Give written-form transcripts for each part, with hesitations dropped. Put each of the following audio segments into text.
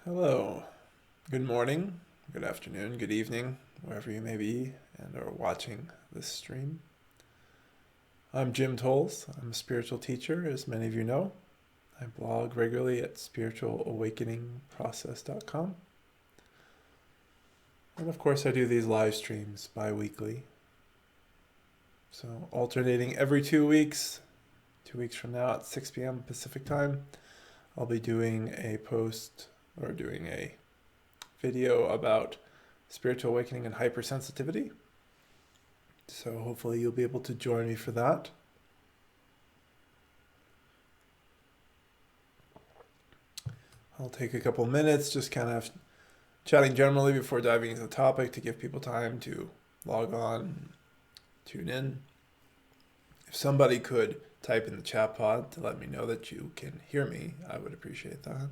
Hello, good morning, good afternoon, good evening, wherever you may be and are watching this stream. I'm Jim Tolles. I'm a spiritual teacher, as many of you know. I blog regularly at spiritualawakeningprocess.com. And of course, I do these live streams bi-weekly. So alternating every 2 weeks, 2 weeks from now at 6 p.m. Pacific time, I'll be doing a video about spiritual awakening and hypersensitivity. So hopefully you'll be able to join me for that. I'll take a couple minutes just kind of chatting generally before diving into the topic to give people time to log on, tune in. If somebody could type in the chat pod to let me know that you can hear me, I would appreciate that.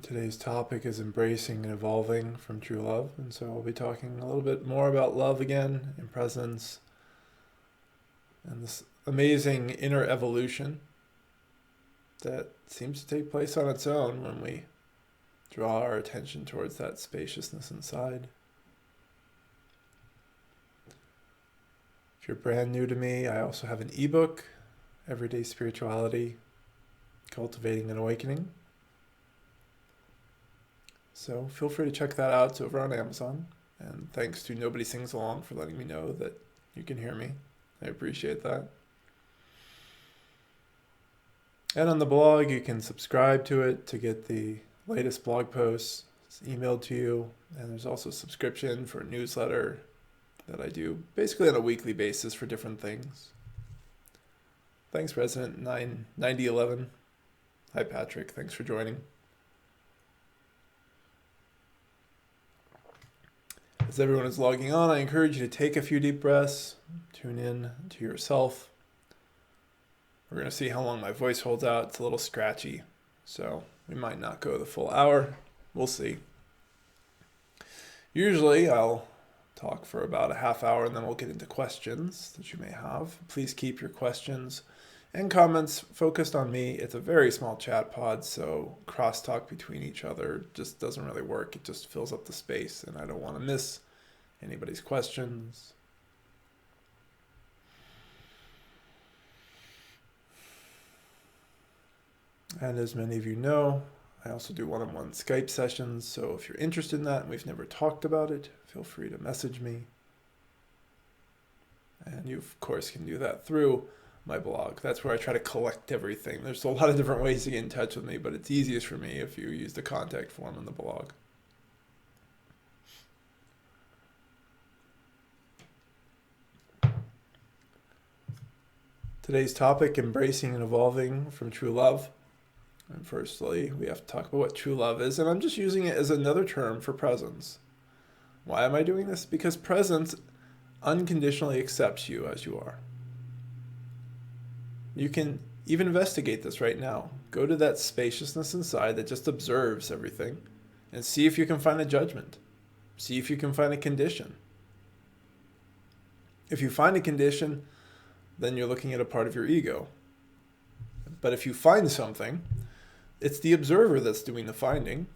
Today's topic is embracing and evolving from true love, and so I'll be talking a little bit more about love again, in presence, and this amazing inner evolution that seems to take place on its own when we draw our attention towards that spaciousness inside. If you're brand new to me, I also have an ebook, Everyday Spirituality, Cultivating an Awakening. So feel free to check that out. It's over on Amazon. And thanks to Nobody Sings Along for letting me know that you can hear me. I appreciate that. And on the blog, you can subscribe to it to get the latest blog posts. It's emailed to you. And there's also a subscription for a newsletter that I do basically on a weekly basis for different things. Thanks, Resident 9011. Hi, Patrick. Thanks for joining. As everyone is logging on, I encourage you to take a few deep breaths, tune in to yourself. We're going to see how long my voice holds out. It's a little scratchy, so we might not go the full hour. We'll see. Usually I'll talk for about a half hour and then we'll get into questions that you may have. Please keep your questions and comments focused on me. It's a very small chat pod, so crosstalk between each other just doesn't really work. It just fills up the space, and I don't want to miss anybody's questions. And as many of you know, I also do one-on-one Skype sessions, so if you're interested in that and we've never talked about it, feel free to message me. And you, of course, can do that through my blog. That's where I try to collect everything. There's a lot of different ways to get in touch with me, but it's easiest for me if you use the contact form on the blog. Today's topic, embracing and evolving from true love. And firstly, we have to talk about what true love is, and I'm just using it as another term for presence. Why am I doing this? Because presence unconditionally accepts you as you are. You can even investigate this right now. Go to that spaciousness inside that just observes everything and see if you can find a judgment. See if you can find a condition. If you find a condition, then you're looking at a part of your ego. But if you find something, it's the observer that's doing the finding.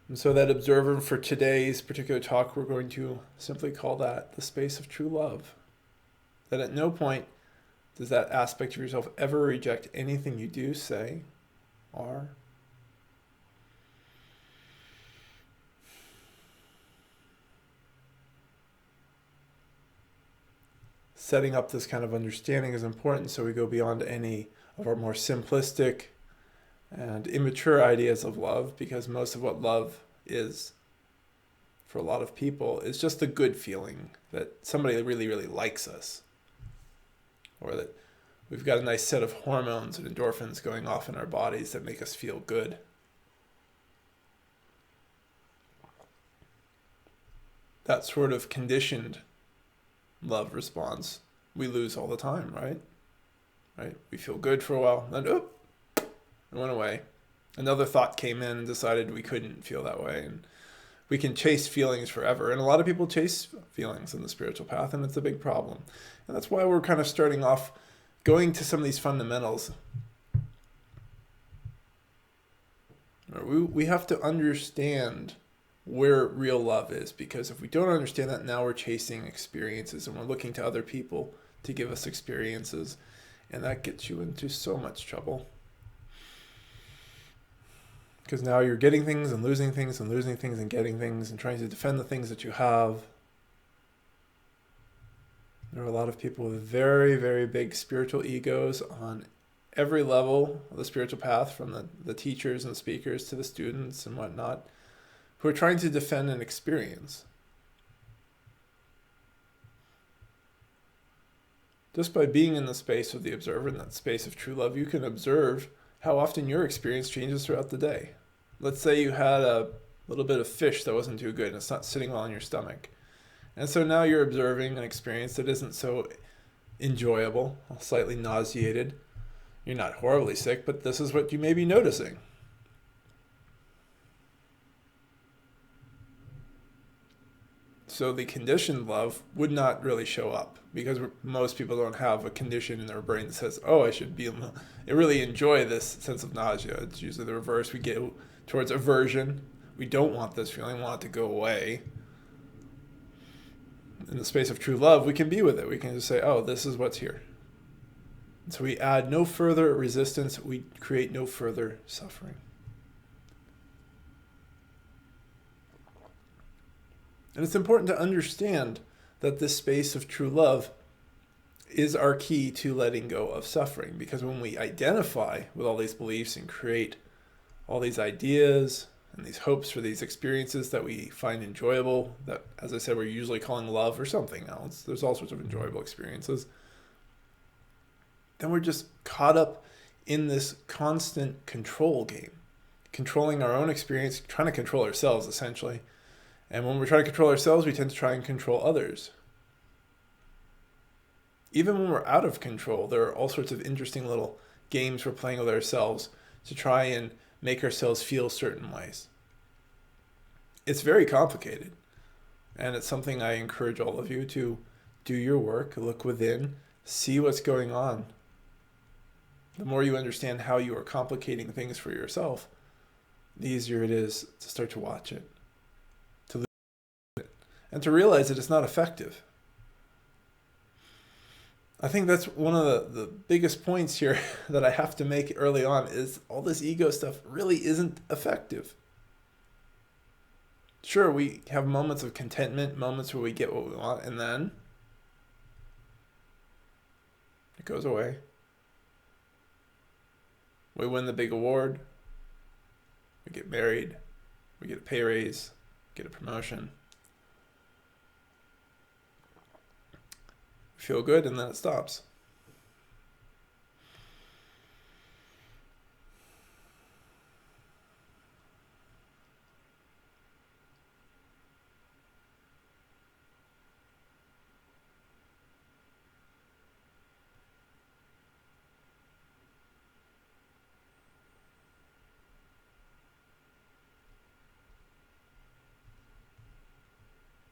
And so that observer for today's particular talk, we're going to simply call that the space of true love. That at no point does that aspect of yourself ever reject anything you do, say, are. Setting up this kind of understanding is important so we go beyond any of our more simplistic and immature ideas of love, because most of what love is for a lot of people is just a good feeling that somebody really, really likes us, or that we've got a nice set of hormones and endorphins going off in our bodies that make us feel good. That sort of conditioned love response we lose all the time, right? We feel good for a while, then it went away. Another thought came in and decided we couldn't feel that way, and we can chase feelings forever. And a lot of people chase feelings in the spiritual path, and it's a big problem. And that's why we're kind of starting off going to some of these fundamentals, we have to understand where real love is, because if we don't understand that, now we're chasing experiences and we're looking to other people to give us experiences, and that gets you into so much trouble. Because now you're getting things and losing things and losing things and getting things and trying to defend the things that you have. There are a lot of people with very, very big spiritual egos on every level of the spiritual path, from the teachers and speakers to the students and whatnot, who are trying to defend an experience. Just by being in the space of the observer, in that space of true love, you can observe how often your experience changes throughout the day. Let's say you had a little bit of fish that wasn't too good and it's not sitting well in your stomach. And so now you're observing an experience that isn't so enjoyable, slightly nauseated. You're not horribly sick, but this is what you may be noticing. So the conditioned love would not really show up, because most people don't have a condition in their brain that says, oh, I really enjoy this sense of nausea. It's usually the reverse. We get towards aversion. We don't want this feeling, we want it to go away. In the space of true love, we can be with it. We can just say, oh, this is what's here. And so we add no further resistance. We create no further suffering. And it's important to understand that this space of true love is our key to letting go of suffering. Because when we identify with all these beliefs and create all these ideas and these hopes for these experiences that we find enjoyable, that, as I said, we're usually calling love or something else, there's all sorts of enjoyable experiences, then we're just caught up in this constant control game, controlling our own experience, trying to control ourselves, essentially. And when we're trying to control ourselves, we tend to try and control others. Even when we're out of control, there are all sorts of interesting little games we're playing with ourselves to try and make ourselves feel certain ways. It's very complicated. And it's something I encourage all of you to do your work, look within, see what's going on. The more you understand how you are complicating things for yourself, the easier it is to start to watch it, to lose it, and to realize that it's not effective. I think that's one of the biggest points here that I have to make early on, is all this ego stuff really isn't effective. Sure, we have moments of contentment, moments where we get what we want, and then it goes away. We win the big award, we get married, we get a pay raise, get a promotion. Feel good, and then it stops.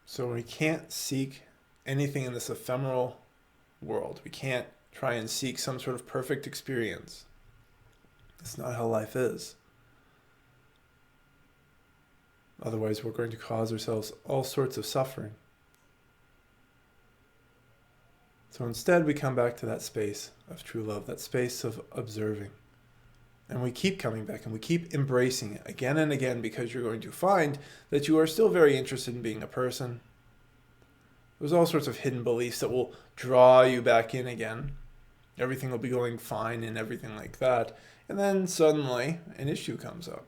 So we can't seek anything in this ephemeral world. We can't try and seek some sort of perfect experience. It's not how life is. Otherwise, we're going to cause ourselves all sorts of suffering. So instead, we come back to that space of true love, that space of observing. And we keep coming back and we keep embracing it again and again, because you're going to find that you are still very interested in being a person. There's all sorts of hidden beliefs that will draw you back in again. Everything will be going fine and everything like that. And then suddenly an issue comes up.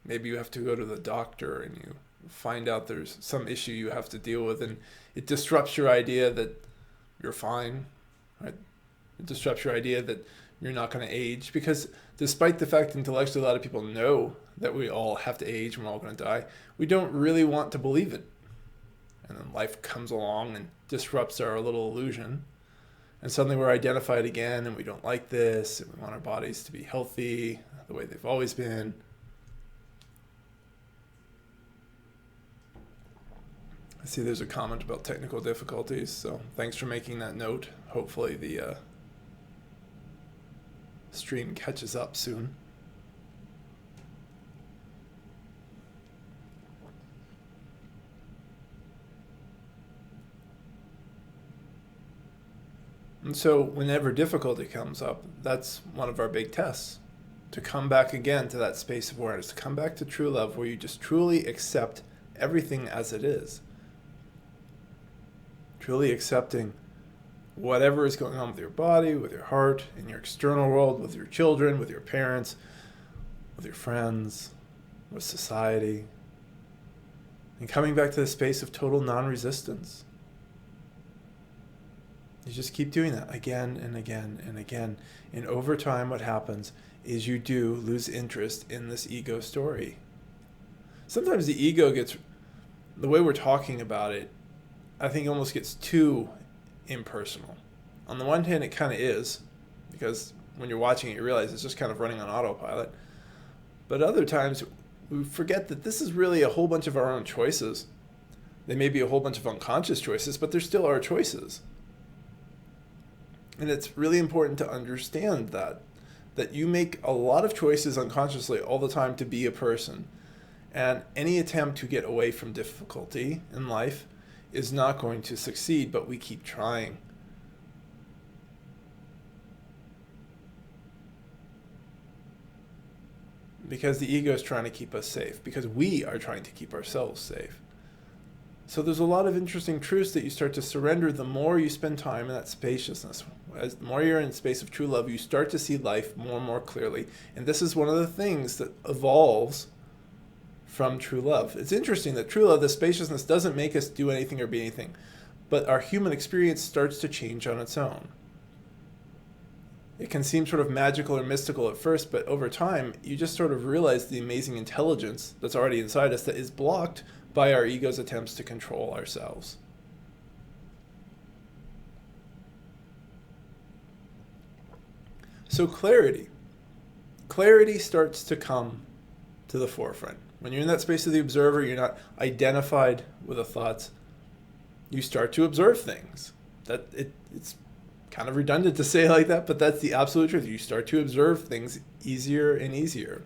Maybe you have to go to the doctor and you find out there's some issue you have to deal with, and it disrupts your idea that you're fine, right? It disrupts your idea that you're not going to age, because despite the fact intellectually a lot of people know that we all have to age and we're all going to die, we don't really want to believe it. And then life comes along and disrupts our little illusion. And suddenly we're identified again, and we don't like this, and we want our bodies to be healthy the way they've always been. I see there's a comment about technical difficulties, so thanks for making that note. Hopefully the stream catches up soon. And so whenever difficulty comes up, that's one of our big tests. To come back again to that space of awareness, to come back to true love where you just truly accept everything as it is. Truly accepting whatever is going on with your body, with your heart, in your external world, with your children, with your parents, with your friends, with society. And coming back to the space of total non-resistance. You just keep doing that again and again and again. And over time, what happens is you do lose interest in this ego story. Sometimes the ego gets, the way we're talking about it, I think almost gets too impersonal. On the one hand, it kind of is, because when you're watching it, you realize it's just kind of running on autopilot. But other times, we forget that this is really a whole bunch of our own choices. They may be a whole bunch of unconscious choices, but they're still our choices. And it's really important to understand that you make a lot of choices unconsciously all the time to be a person. And any attempt to get away from difficulty in life is not going to succeed, but we keep trying. Because the ego is trying to keep us safe, because we are trying to keep ourselves safe. So there's a lot of interesting truths that you start to surrender the more you spend time in that spaciousness. As the more you're in the space of true love, you start to see life more and more clearly. And this is one of the things that evolves from true love. It's interesting that true love, the spaciousness, doesn't make us do anything or be anything, but our human experience starts to change on its own. It can seem sort of magical or mystical at first, but over time, you just sort of realize the amazing intelligence that's already inside us that is blocked by our ego's attempts to control ourselves. So clarity starts to come to the forefront. When you're in that space of the observer, you're not identified with the thoughts. You start to observe things. It's kind of redundant to say it like that, but that's the absolute truth. You start to observe things easier and easier.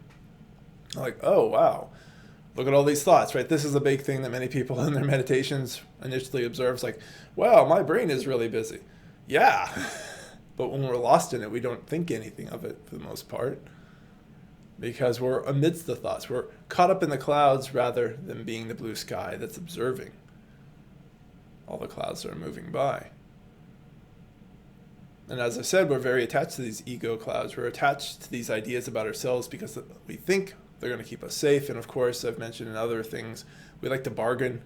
Like, oh, wow, look at all these thoughts, right? This is a big thing that many people in their meditations initially observe. It's like, wow, my brain is really busy. Yeah. But when we're lost in it, we don't think anything of it for the most part, because we're amidst the thoughts. We're caught up in the clouds rather than being the blue sky that's observing all the clouds that are moving by. And as I said, we're very attached to these ego clouds. We're attached to these ideas about ourselves because we think they're going to keep us safe. And of course, I've mentioned in other things, we like to bargain.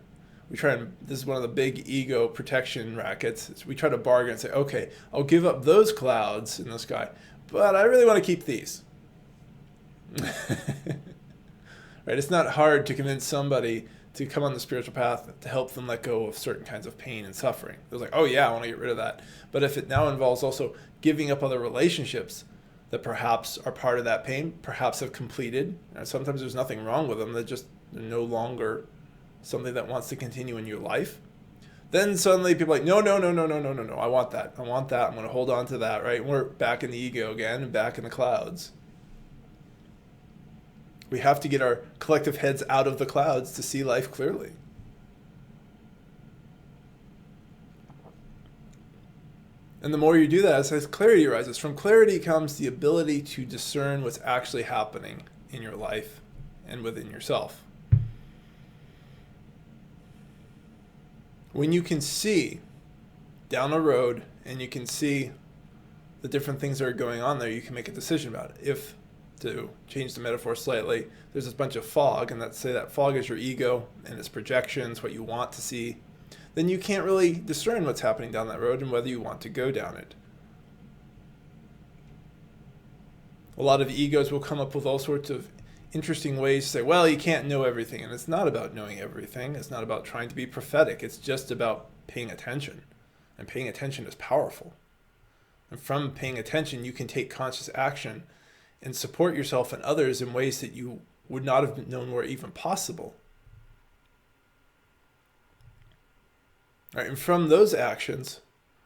This is one of the big ego protection rackets. We try to bargain and say, okay, I'll give up those clouds in the sky, but I really want to keep these. Right? It's not hard to convince somebody to come on the spiritual path to help them let go of certain kinds of pain and suffering. They're like, oh yeah, I want to get rid of that. But if it now involves also giving up other relationships that perhaps are part of that pain, perhaps have completed, and sometimes there's nothing wrong with them, they're no longer something that wants to continue in your life, then suddenly people are like, no, I want that, I'm going to hold on to that, right? And we're back in the ego again and back in the clouds. We have to get our collective heads out of the clouds to see life clearly. And the more you do that, as clarity arises, from clarity comes the ability to discern what's actually happening in your life and within yourself. When you can see down a road and you can see the different things that are going on there, you can make a decision about it. If, to change the metaphor slightly, there's this bunch of fog, and let's say that fog is your ego and its projections, what you want to see, then you can't really discern what's happening down that road and whether you want to go down it. A lot of egos will come up with all sorts of interesting ways to say, well, you can't know everything. And it's not about knowing everything. It's not about trying to be prophetic. It's just about paying attention. And paying attention is powerful. And from paying attention, you can take conscious action and support yourself and others in ways that you would not have known were even possible. Right? And from those actions,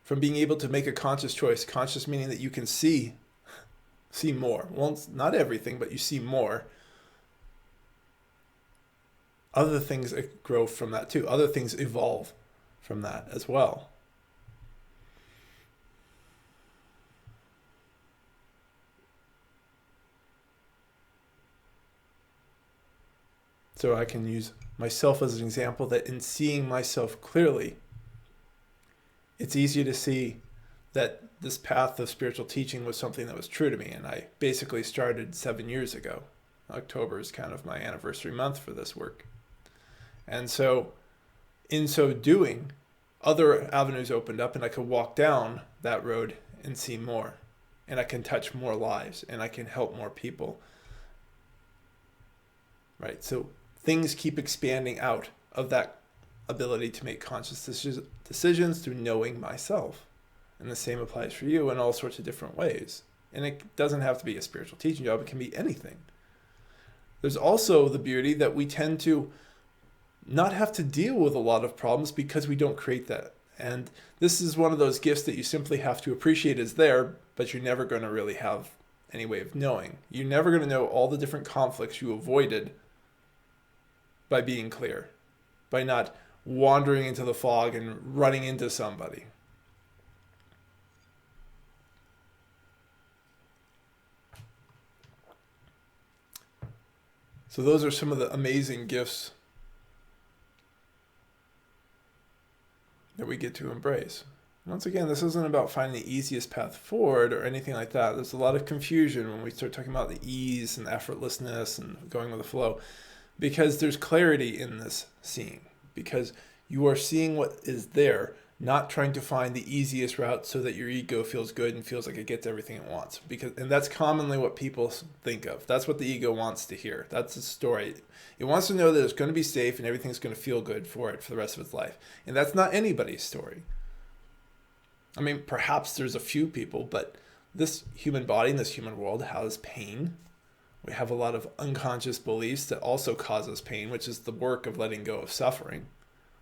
from being able to make a conscious choice, conscious meaning that you can see more. Well, it's not everything, but you see more. Other things grow from that too. Other things evolve from that as well. So I can use myself as an example that in seeing myself clearly, it's easy to see that this path of spiritual teaching was something that was true to me. And I basically started 7 years ago. October is kind of my anniversary month for this work. And so in so doing, other avenues opened up and I could walk down that road and see more. And I can touch more lives and I can help more people. Right? So things keep expanding out of that ability to make conscious decisions through knowing myself. And the same applies for you in all sorts of different ways. And it doesn't have to be a spiritual teaching job. It can be anything. There's also the beauty that we tend to not have to deal with a lot of problems because we don't create that. And this is one of those gifts that you simply have to appreciate is there, but you're never going to really have any way of knowing. You're never going to know all the different conflicts you avoided by being clear, by not wandering into the fog and running into somebody. So those are some of the amazing gifts that we get to embrace. Once again, this isn't about finding the easiest path forward or anything like that. There's a lot of confusion when we start talking about the ease and effortlessness and going with the flow, because there's clarity in this seeing, because you are seeing what is there, not trying to find the easiest route so that your ego feels good and feels like it gets everything it wants. And that's commonly what people think of. That's what the ego wants to hear. That's the story. It wants to know that it's going to be safe and everything's going to feel good for it for the rest of its life. And that's not anybody's story. I mean, perhaps there's a few people, but this human body and this human world has pain. We have a lot of unconscious beliefs that also cause us pain, which is the work of letting go of suffering.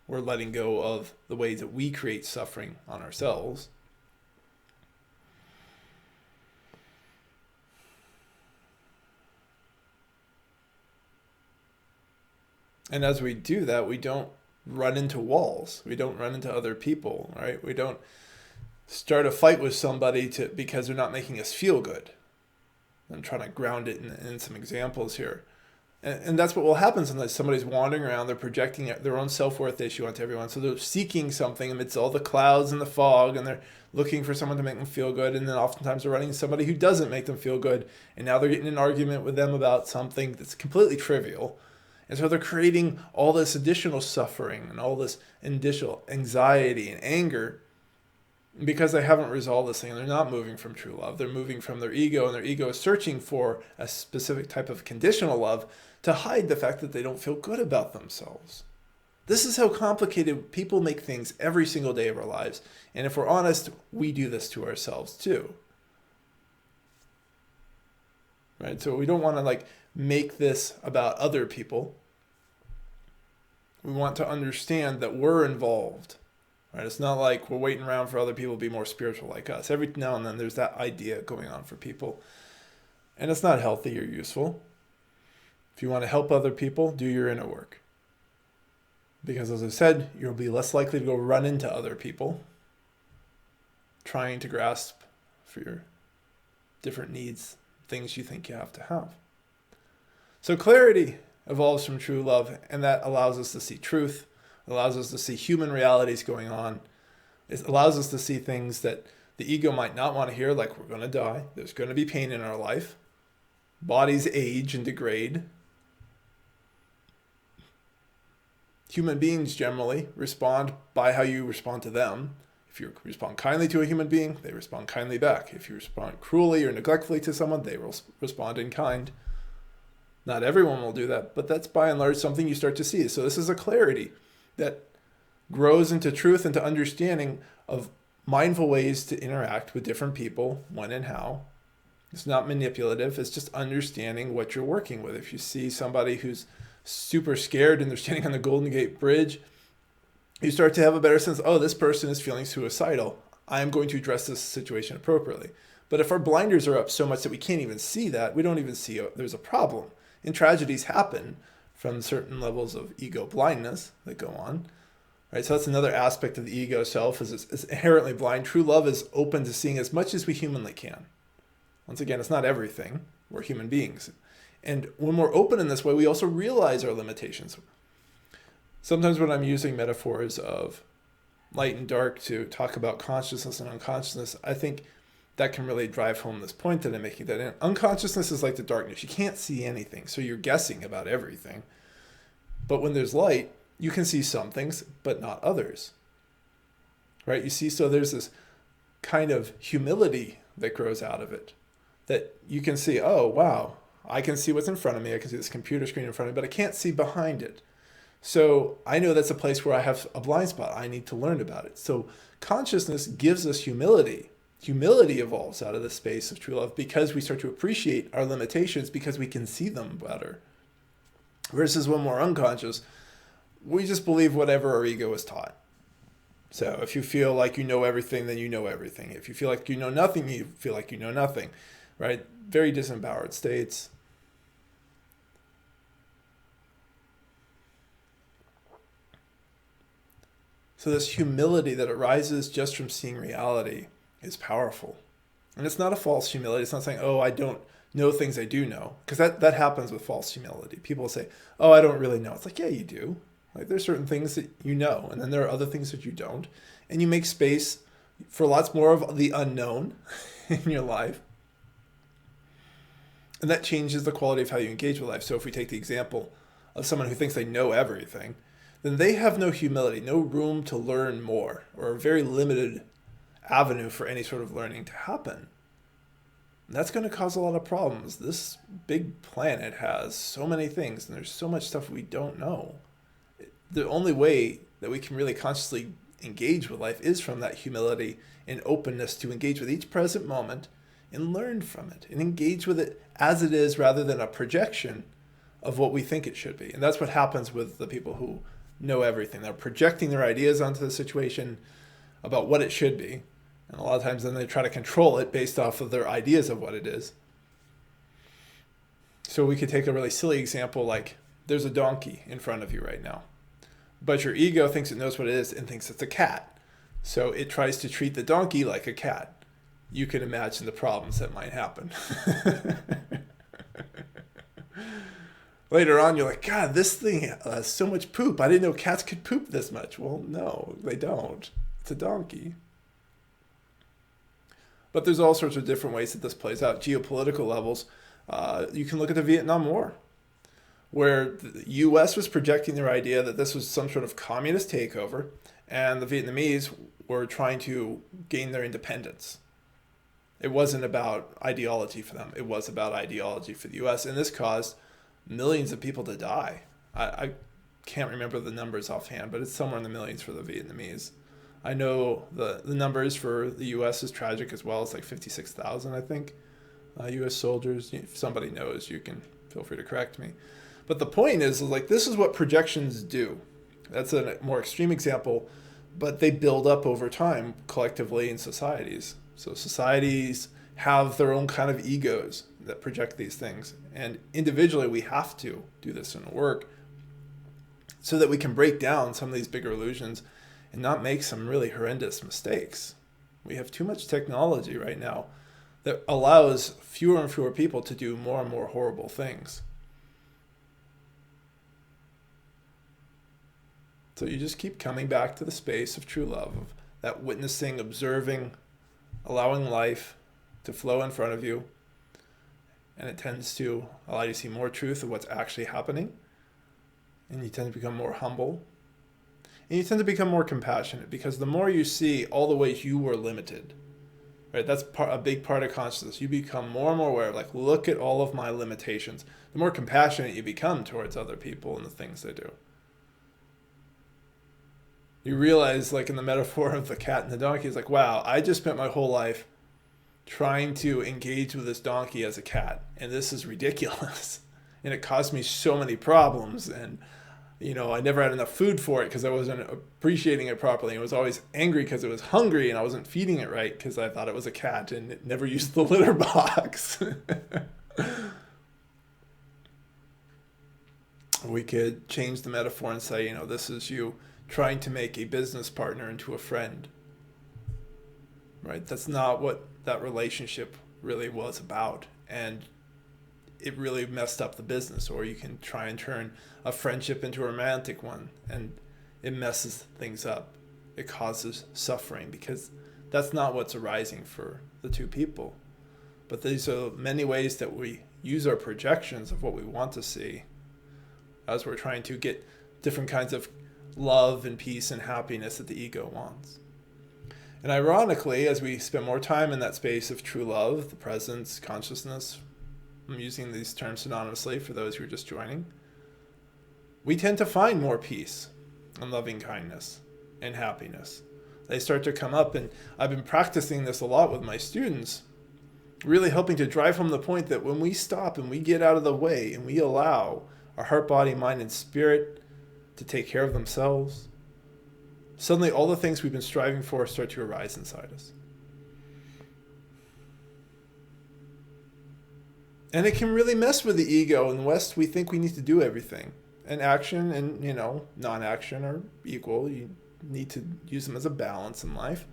We're letting go of the ways that we create suffering on ourselves. And as we do that, we don't run into walls. We don't run into other people, right? We don't start a fight with somebody because they're not making us feel good. I'm trying to ground it in some examples here. And that's what will happen sometimes. Somebody's wandering around, they're projecting their own self-worth issue onto everyone. So they're seeking something amidst all the clouds and the fog, and they're looking for someone to make them feel good. And then oftentimes they're running into somebody who doesn't make them feel good. And now they're getting in an argument with them about something that's completely trivial. And so they're creating all this additional suffering and all this additional anxiety and anger because they haven't resolved this thing. They're not moving from true love. They're moving from their ego, and their ego is searching for a specific type of conditional love to hide the fact that they don't feel good about themselves. This is how complicated people make things every single day of our lives. And if we're honest, we do this to ourselves too. Right? So we don't want to make this about other people. We want to understand that we're involved. Right? It's not like we're waiting around for other people to be more spiritual like us. Every now and then there's that idea going on for people. And it's not healthy or useful. If you want to help other people, do your inner work. Because as I said, you'll be less likely to go run into other people trying to grasp for your different needs, things you think you have to have. So clarity evolves from true love, and that allows us to see truth, allows us to see human realities going on. It allows us to see things that the ego might not want to hear, like we're going to die, there's going to be pain in our life, bodies age and degrade. Human beings generally respond by how you respond to them. If you respond kindly to a human being, they respond kindly back. If you respond cruelly or neglectfully to someone, they will respond in kind. Not everyone will do that, but that's by and large something you start to see. So this is a clarity that grows into truth and to understanding of mindful ways to interact with different people, when and how. It's not manipulative. It's just understanding what you're working with. If you see somebody who's super scared and they're standing on the Golden Gate Bridge you start to have a better sense, oh, this person is feeling suicidal. I am going to address this situation appropriately. But if our blinders are up so much that we can't even see that, we don't even see there's a problem. And tragedies happen from certain levels of ego blindness that go on. Right? So that's another aspect of the ego self is it's inherently blind. True love is open to seeing as much as we humanly can. Once again, it's not everything. We're human beings. And when we're open in this way, we also realize our limitations. Sometimes when I'm using metaphors of light and dark to talk about consciousness and unconsciousness, I think that can really drive home this point that I'm making, that unconsciousness is like the darkness. You can't see anything, so you're guessing about everything. But when there's light, you can see some things, but not others. Right? You see, so there's this kind of humility that grows out of it, that you can see, oh, wow, I can see what's in front of me. I can see this computer screen in front of me, but I can't see behind it. So I know that's a place where I have a blind spot. I need to learn about it. So consciousness gives us humility. Humility evolves out of the space of true love because we start to appreciate our limitations because we can see them better. Versus when we're unconscious, we just believe whatever our ego is taught. So if you feel like you know everything, then you know everything. If you feel like you know nothing, you feel like you know nothing, right? Very disempowered states. So this humility that arises just from seeing reality is powerful. And it's not a false humility. It's not saying, oh, I don't know things I do know. Because that happens with false humility. People say, oh, I don't really know. It's like, yeah, you do. Like there's certain things that you know, and then there are other things that you don't. And you make space for lots more of the unknown in your life. And that changes the quality of how you engage with life. So if we take the example of someone who thinks they know everything, then they have no humility, no room to learn more, or a very limited avenue for any sort of learning to happen. And that's going to cause a lot of problems. This big planet has so many things, and there's so much stuff we don't know. The only way that we can really consciously engage with life is from that humility and openness to engage with each present moment and learn from it and engage with it as it is rather than a projection of what we think it should be. And that's what happens with the people who know everything. They're projecting their ideas onto the situation about what it should be. And a lot of times then they try to control it based off of their ideas of what it is. So we could take a really silly example like there's a donkey in front of you right now. But your ego thinks it knows what it is and thinks it's a cat. So it tries to treat the donkey like a cat. You can imagine the problems that might happen. Later on, you're like, God, this thing has so much poop. I didn't know cats could poop this much. Well, no, they don't. It's a donkey. But there's all sorts of different ways that this plays out. Geopolitical levels, you can look at the Vietnam War, where the U.S. was projecting their idea that this was some sort of communist takeover, and the Vietnamese were trying to gain their independence. It wasn't about ideology for them. It was about ideology for the U.S., and this caused millions of people to die. I can't remember the numbers offhand, but it's somewhere in the millions for the Vietnamese. I know the numbers for the U.S. is tragic as well. It's like 56,000, I think, U.S. soldiers. If somebody knows, you can feel free to correct me. But the point is like, this is what projections do. That's a more extreme example, but they build up over time collectively in societies. So societies have their own kind of egos that project these things. And individually, we have to do this in work so that we can break down some of these bigger illusions and not make some really horrendous mistakes. We have too much technology right now that allows fewer and fewer people to do more and more horrible things. So you just keep coming back to the space of true love, of that witnessing, observing, allowing life to flow in front of you. And it tends to allow you to see more truth of what's actually happening. And you tend to become more humble. And you tend to become more compassionate because the more you see all the ways you were limited, right? That's a big part of consciousness. You become more and more aware of like, look at all of my limitations. The more compassionate you become towards other people and the things they do. You realize, like in the metaphor of the cat and the donkey, it's like, wow, I just spent my whole life trying to engage with this donkey as a cat, and this is ridiculous. And it caused me so many problems, and I never had enough food for it because I wasn't appreciating it properly. I was always angry because it was hungry and I wasn't feeding it right because I thought it was a cat and it never used the litter box. We could change the metaphor and say, this is you trying to make a business partner into a friend. Right? That's not what that relationship really was about. And it really messed up the business. Or you can try and turn a friendship into a romantic one, and it messes things up. It causes suffering because that's not what's arising for the two people. But these are many ways that we use our projections of what we want to see as we're trying to get different kinds of love and peace and happiness that the ego wants. And ironically, as we spend more time in that space of true love, the presence, consciousness, I'm using these terms synonymously for those who are just joining, we tend to find more peace and loving kindness and happiness. They start to come up, and I've been practicing this a lot with my students, really helping to drive home the point that when we stop and we get out of the way and we allow our heart, body, mind, and spirit to take care of themselves, suddenly all the things we've been striving for start to arise inside us. And it can really mess with the ego. In the West, we think we need to do everything. And action and, non-action are equal. You need to use them as a balance in life.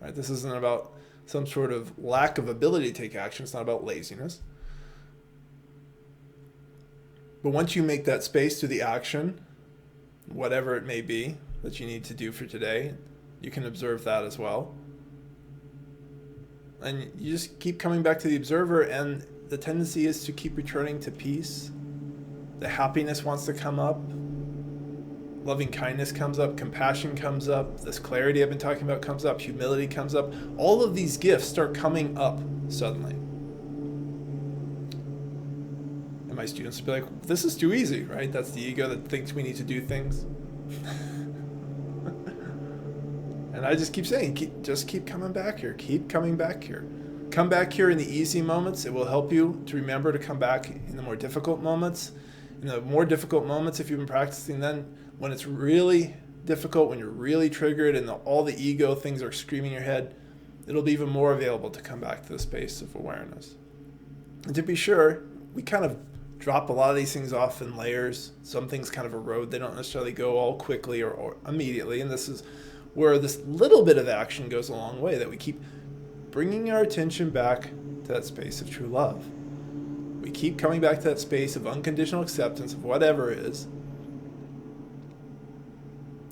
Right? This isn't about some sort of lack of ability to take action. It's not about laziness. But once you make that space to the action, whatever it may be that you need to do for today, you can observe that as well. And you just keep coming back to the observer, and the tendency is to keep returning to peace. The happiness wants to come up. Loving kindness comes up. Compassion comes up. This clarity I've been talking about comes up. Humility comes up. All of these gifts start coming up suddenly. And my students will be like, this is too easy, right? That's the ego that thinks we need to do things. And I just keep saying, keep coming back here. Keep coming back here. Come back here in the easy moments. It will help you to remember to come back in the more difficult moments. In the more difficult moments, if you've been practicing, then when it's really difficult, when you're really triggered and all the ego things are screaming in your head, it'll be even more available to come back to the space of awareness. And to be sure, we kind of drop a lot of these things off in layers. Some things kind of erode. They don't necessarily go all quickly or immediately. And this is where this little bit of action goes a long way, that we keep bringing our attention back to that space of true love. We keep coming back to that space of unconditional acceptance of whatever is.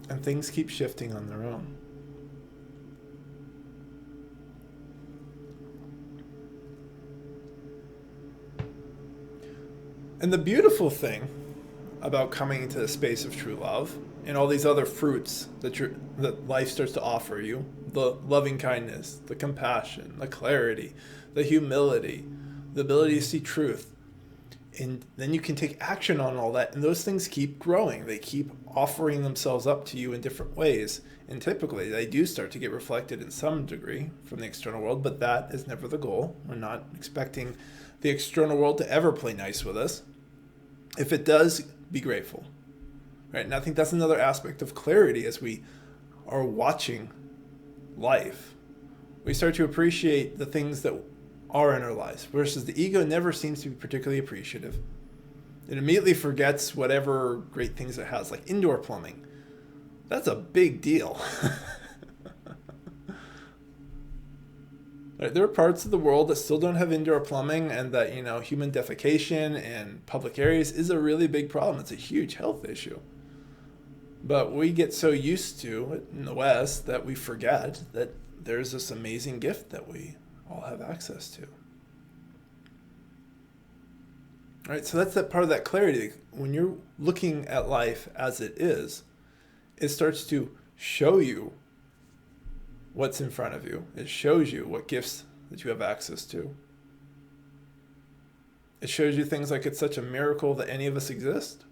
And things keep shifting on their own. And the beautiful thing about coming into the space of true love and all these other fruits that life starts to offer you, the loving kindness, the compassion, the clarity, the humility, the ability to see truth, and then you can take action on all that, and those things keep growing. They keep offering themselves up to you in different ways, and typically they do start to get reflected in some degree from the external world, but that is never the goal. We're not expecting the external world to ever play nice with us. If it does, be grateful. Right? And I think that's another aspect of clarity as we are watching life. We start to appreciate the things that are in our lives, versus the ego never seems to be particularly appreciative. It immediately forgets whatever great things it has, like indoor plumbing. That's a big deal. Right? There are parts of the world that still don't have indoor plumbing, and that, human defecation in public areas is a really big problem. It's a huge health issue. But we get so used to it in the West that we forget that there's this amazing gift that we all have access to. All right, so that's that part of that clarity. When you're looking at life as it is, it starts to show you what's in front of you. It shows you what gifts that you have access to. It shows you things like it's such a miracle that any of us exist.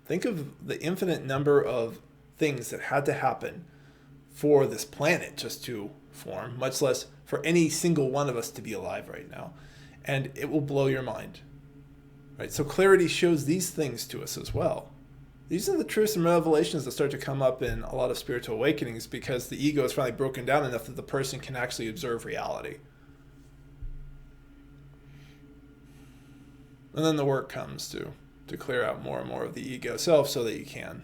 Think of the infinite number of things that had to happen for this planet just to form, much less for any single one of us to be alive right now. And it will blow your mind. Right? So clarity shows these things to us as well. These are the truths and revelations that start to come up in a lot of spiritual awakenings, because the ego is finally broken down enough that the person can actually observe reality. And then the work comes to clear out more and more of the ego self so that you can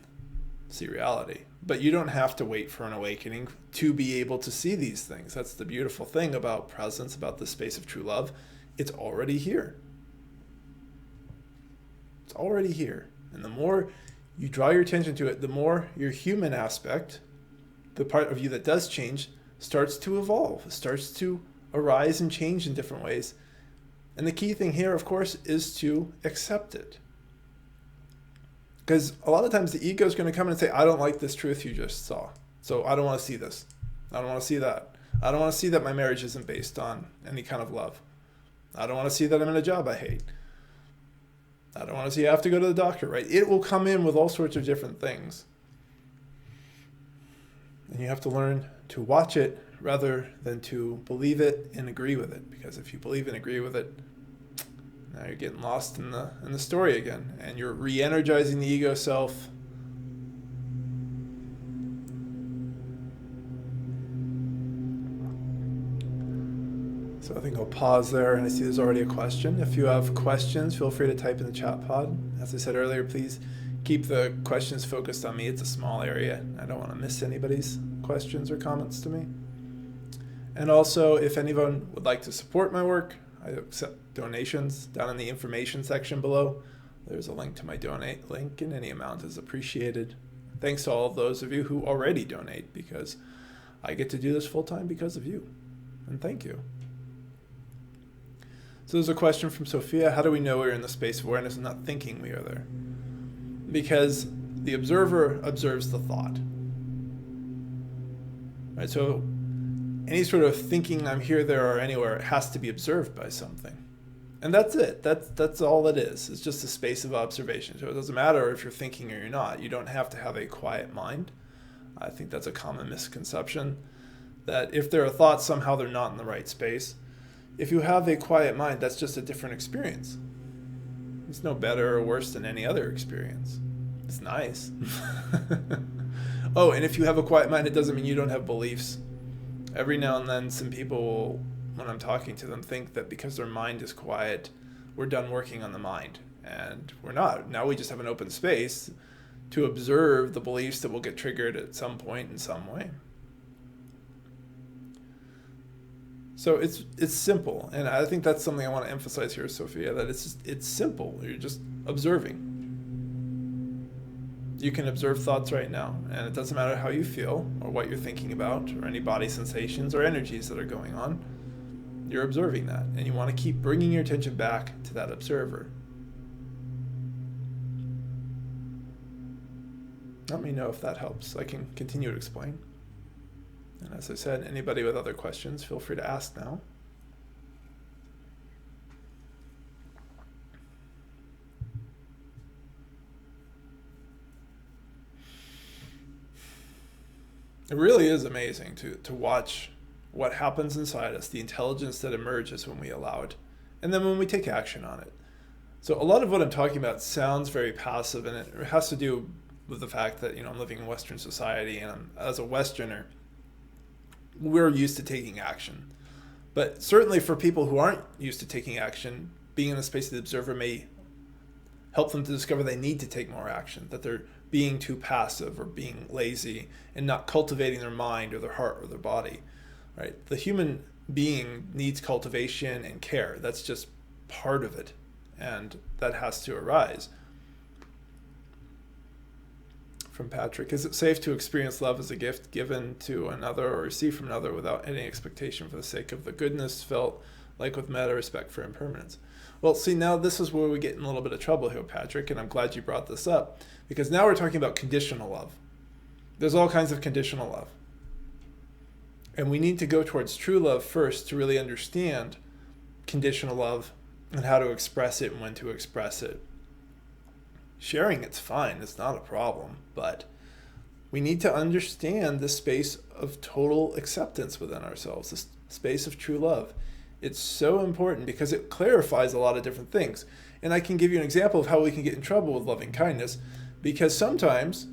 see reality. But you don't have to wait for an awakening to be able to see these things. That's the beautiful thing about presence, about the space of true love. It's already here. It's already here. And the more you draw your attention to it, the more your human aspect, the part of you that does change, starts to evolve. It starts to arise and change in different ways. And the key thing here, of course, is to accept it. Because a lot of times the ego is going to come in and say, I don't like this truth you just saw, so I don't want to see this. I don't want to see that. I don't want to see that my marriage isn't based on any kind of love. I don't want to see that I'm in a job I hate. I don't want to see I have to go to the doctor, right? It will come in with all sorts of different things. And you have to learn to watch it rather than to believe it and agree with it. Because if you believe and agree with it, now you're getting lost in the story again. And you're re-energizing the ego self. So I think I'll pause there, and I see there's already a question. If you have questions, feel free to type in the chat pod. As I said earlier, please keep the questions focused on me. It's a small area. I don't want to miss anybody's questions or comments to me. And also, if anyone would like to support my work, I accept donations. Down in the information section below, there's a link to my donate link, and any amount is appreciated. Thanks to all of those of you who already donate, because I get to do this full time because of you. And thank you. So there's a question from Sophia. How do we know we're in the space of awareness and not thinking we are there? Because the observer observes the thought. Right? So any sort of thinking I'm here, there, or anywhere, it has to be observed by something. And that's it. That's all it is. It's just a space of observation. So it doesn't matter if you're thinking or you're not. You don't have to have a quiet mind. I think that's a common misconception, that if there are thoughts, somehow they're not in the right space. If you have a quiet mind, that's just a different experience. It's no better or worse than any other experience. It's nice. Oh, and if you have a quiet mind, it doesn't mean you don't have beliefs. Every now and then, some people, when I'm talking to them, think that because their mind is quiet, we're done working on the mind. And we're not. Now we just have an open space to observe the beliefs that will get triggered at some point in some way. So it's simple, and I think that's something I want to emphasize here, Sophia, that it's simple. You're just observing. You can observe thoughts right now, and it doesn't matter how you feel or what you're thinking about or any body sensations or energies that are going on. You're observing that, and you want to keep bringing your attention back to that observer. Let me know if that helps. I can continue to explain. And as I said, anybody with other questions, feel free to ask now. It really is amazing to watch what happens inside us, the intelligence that emerges when we allow it, and then when we take action on it. So a lot of what I'm talking about sounds very passive, and it has to do with the fact that, I'm living in Western society, and as a Westerner, we're used to taking action. But certainly for people who aren't used to taking action, being in the space of the observer may help them to discover they need to take more action, that they're being too passive or being lazy and not cultivating their mind or their heart or their body. Right? The human being needs cultivation and care. That's just part of it, and that has to arise. From Patrick, is it safe to experience love as a gift given to another or received from another without any expectation for the sake of the goodness felt, like with meta respect for impermanence? Well, see, now this is where we get in a little bit of trouble here, Patrick, and I'm glad you brought this up, because now we're talking about conditional love. There's all kinds of conditional love. And we need to go towards true love first to really understand conditional love and how to express it and when to express it. Sharing it's fine, it's not a problem, but we need to understand the space of total acceptance within ourselves, this space of true love. It's so important because it clarifies a lot of different things. And I can give you an example of how we can get in trouble with loving kindness, Because sometimes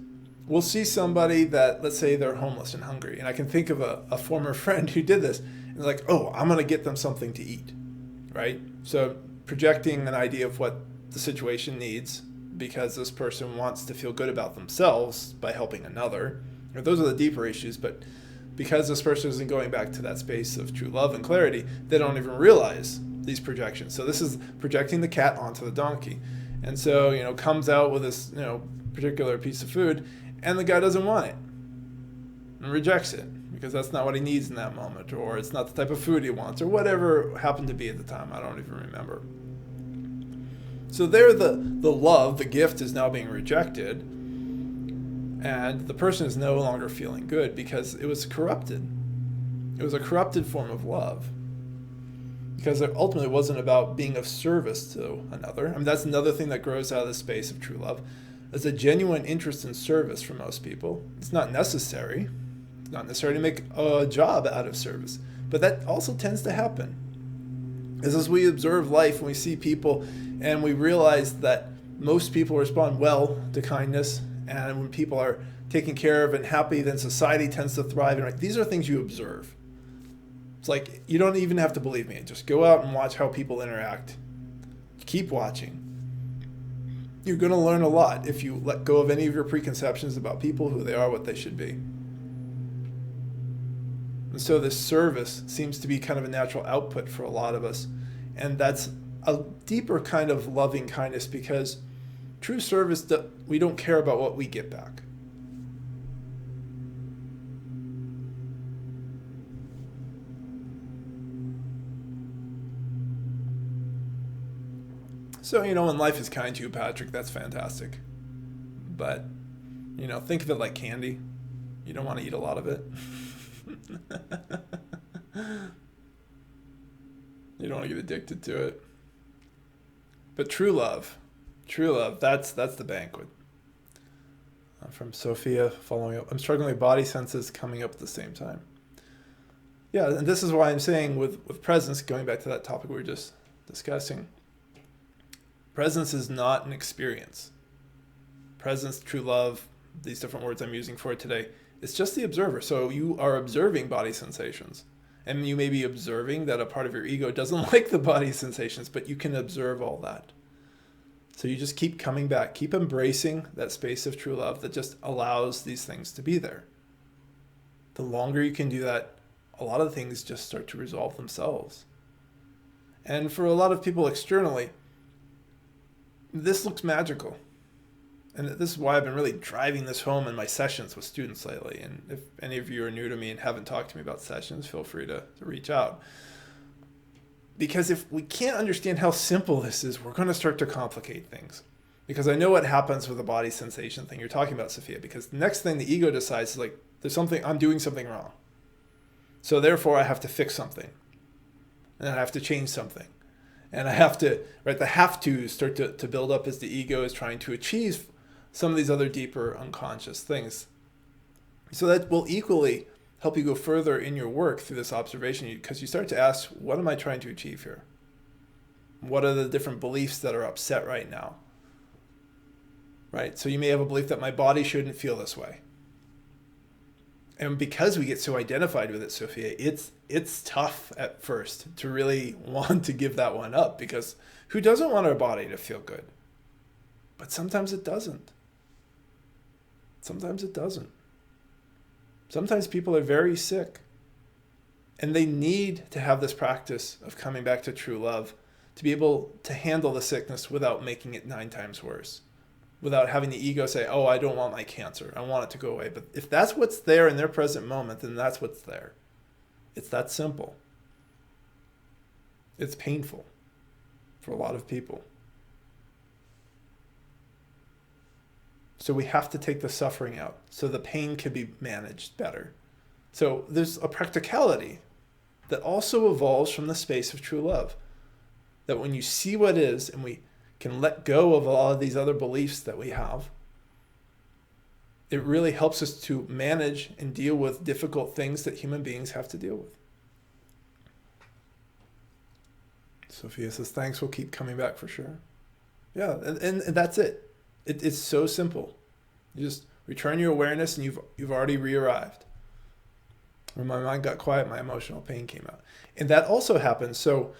we'll see somebody that, let's say they're homeless and hungry. And I can think of a former friend who did this. And they're like, oh, I'm going to get them something to eat, right? So projecting an idea of what the situation needs because this person wants to feel good about themselves by helping another. Or those are the deeper issues, but because this person isn't going back to that space of true love and clarity, they don't even realize these projections. So this is projecting the cat onto the donkey. And so, comes out with this, particular piece of food, and the guy doesn't want it and rejects it because that's not what he needs in that moment, or it's not the type of food he wants, or whatever happened to be at the time. I don't even remember. So there, the love, the gift is now being rejected, and the person is no longer feeling good because it was corrupted. It was a corrupted form of love. Because it ultimately wasn't about being of service to another. I mean, that's another thing that grows out of the space of true love. Is a genuine interest in service for most people. It's not necessary. It's not necessary to make a job out of service. But that also tends to happen. As we observe life and we see people and we realize that most people respond well to kindness, and when people are taken care of and happy, then society tends to thrive. And these are things you observe. It's like, you don't even have to believe me. Just go out and watch how people interact. Keep watching. You're going to learn a lot if you let go of any of your preconceptions about people, who they are, what they should be. And so this service seems to be kind of a natural output for a lot of us. And that's a deeper kind of loving kindness, because true service, we don't care about what we get back. So, when life is kind to you, Patrick, that's fantastic. But, think of it like candy. You don't want to eat a lot of it. You don't want to get addicted to it. But true love, that's the banquet. From Sophia, following up. I'm struggling with body senses coming up at the same time. Yeah, and this is why I'm saying with presence, going back to that topic we were just discussing, presence is not an experience. Presence, true love, these different words I'm using for it today, it's just the observer. So you are observing body sensations. And you may be observing that a part of your ego doesn't like the body sensations, but you can observe all that. So you just keep coming back, keep embracing that space of true love that just allows these things to be there. The longer you can do that, a lot of things just start to resolve themselves. And for a lot of people externally, this looks magical. And this is why I've been really driving this home in my sessions with students lately. And if any of you are new to me and haven't talked to me about sessions, feel free to reach out. Because if we can't understand how simple this is, we're going to start to complicate things. Because I know what happens with the body sensation thing you're talking about, Sophia. Because the next thing the ego decides is like, I'm doing something wrong. So therefore I have to fix something. And I have to change something. And I have to, the have to start to build up as the ego is trying to achieve some of these other deeper unconscious things. So that will equally help you go further in your work through this observation, because you start to ask, what am I trying to achieve here? What are the different beliefs that are upset right now? Right? So you may have a belief that my body shouldn't feel this way. And because we get so identified with it, Sophia, it's tough at first to really want to give that one up, because who doesn't want our body to feel good? But sometimes it doesn't. Sometimes it doesn't. Sometimes people are very sick, and they need to have this practice of coming back to true love to be able to handle the sickness without making it 9 times worse, without having the ego say, oh, I don't want my cancer, I want it to go away. But if that's what's there in their present moment, then that's what's there. It's that simple. It's painful for a lot of people. So we have to take the suffering out so the pain can be managed better. So there's a practicality that also evolves from the space of true love. That when you see what is, and we can let go of a lot of these other beliefs that we have, it really helps us to manage and deal with difficult things that human beings have to deal with. Sophia says, thanks, we'll keep coming back for sure. Yeah, and that's it. It's so simple. You just return your awareness, and you've already re-arrived. When my mind got quiet, my emotional pain came out. And that also happens. So,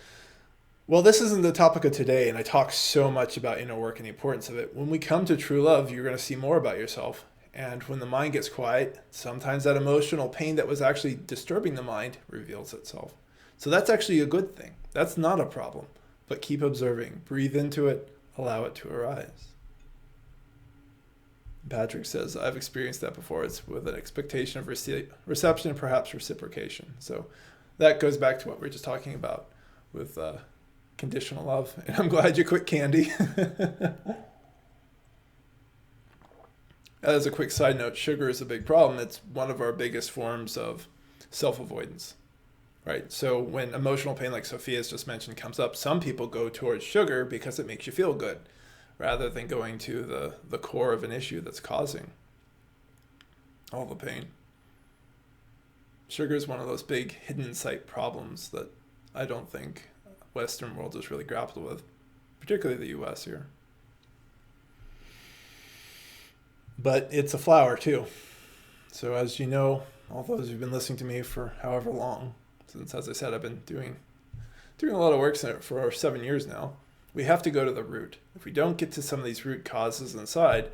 well, this isn't the topic of today, and I talk so much about inner work and the importance of it. When we come to true love, you're going to see more about yourself. And when the mind gets quiet, sometimes that emotional pain that was actually disturbing the mind reveals itself. So that's actually a good thing. That's not a problem. But keep observing. Breathe into it. Allow it to arise. Patrick says, I've experienced that before. It's with an expectation of reception and perhaps reciprocation. So that goes back to what we were just talking about with conditional love. And I'm glad you quit candy. As a quick side note, sugar is a big problem. It's one of our biggest forms of self-avoidance, right? So when emotional pain, like Sophia's just mentioned, comes up, some people go towards sugar because it makes you feel good, rather than going to the core of an issue that's causing all the pain. Sugar is one of those big hidden sight problems that I don't think Western world has really grappled with, particularly the US here. But it's a flower too. So as you know, all those who've been listening to me for however long, since, as I said, I've been doing a lot of work for 7 years now, we have to go to the root. If we don't get to some of these root causes inside,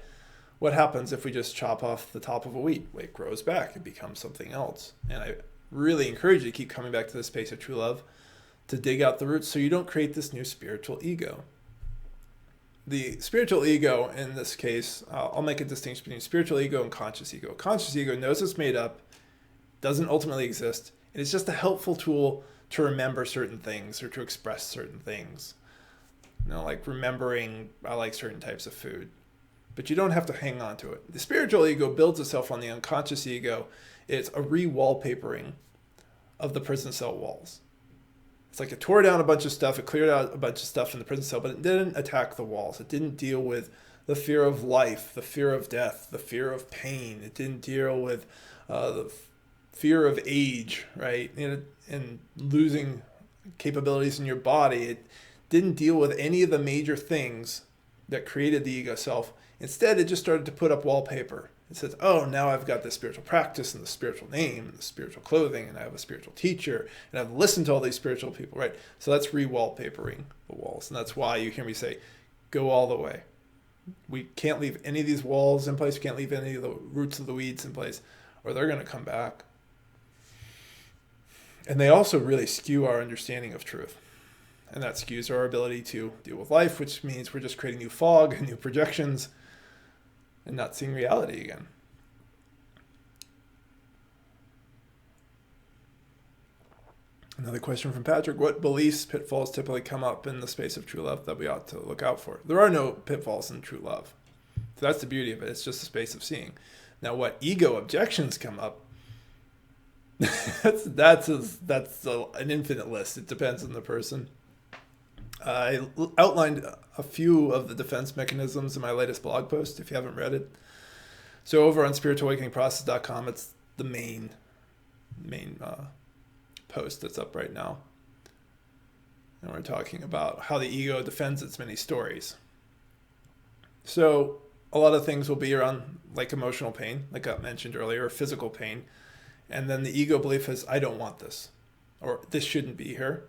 what happens if we just chop off the top of a weed? It grows back. It becomes something else. And I really encourage you to keep coming back to the space of true love, to dig out the roots so you don't create this new spiritual ego. The spiritual ego, in this case, I'll make a distinction between spiritual ego and conscious ego. Conscious ego knows it's made up, doesn't ultimately exist, and it's just a helpful tool to remember certain things or to express certain things. Like remembering I like certain types of food. But you don't have to hang on to it. The spiritual ego builds itself on the unconscious ego. It's a re-wallpapering of the prison cell walls. It's like it tore down a bunch of stuff, it cleared out a bunch of stuff from the prison cell, but it didn't attack the walls. It didn't deal with the fear of life, the fear of death, the fear of pain. It didn't deal with the fear of age, right? And losing capabilities in your body. It didn't deal with any of the major things that created the ego self. Instead, it just started to put up wallpaper. It says, oh, now I've got this spiritual practice and the spiritual name and the spiritual clothing, and I have a spiritual teacher, and I've listened to all these spiritual people, right? So that's re-wallpapering the walls. And that's why you hear me say, go all the way. We can't leave any of these walls in place. We can't leave any of the roots of the weeds in place, or they're going to come back. And they also really skew our understanding of truth. And that skews our ability to deal with life, which means we're just creating new fog and new projections and not seeing reality again. Another question from Patrick. What beliefs, pitfalls typically come up in the space of true love that we ought to look out for? There are no pitfalls in true love. So that's the beauty of it. It's just a space of seeing. Now, what ego objections come up, that's an infinite list. It depends on the person. I outlined a few of the defense mechanisms in my latest blog post, if you haven't read it. So over on spiritualawakeningprocess.com, it's the main post that's up right now. And we're talking about how the ego defends its many stories. So a lot of things will be around like emotional pain, like I mentioned earlier, or physical pain. And then the ego belief is, I don't want this, or this shouldn't be here.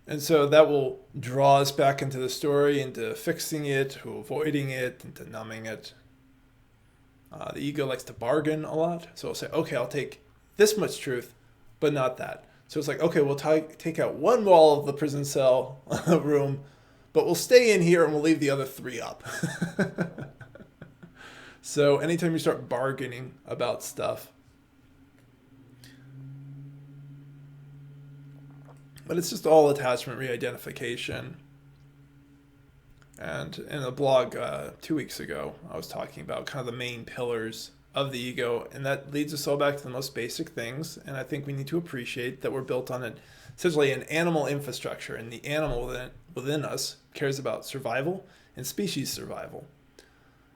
And so that will draw us back into the story, into fixing it, to avoiding it, into numbing it. The ego likes to bargain a lot. So it'll say, okay, I'll take this much truth, but not that. So it's like, okay, we'll take out one wall of the prison cell room, but we'll stay in here and we'll leave the other 3 up. So anytime you start bargaining about stuff, but it's just all attachment re-identification. And in a blog 2 weeks ago, I was talking about kind of the main pillars of the ego, and that leads us all back to the most basic things. And I think we need to appreciate that we're built on essentially an animal infrastructure, and the animal within us cares about survival and species survival.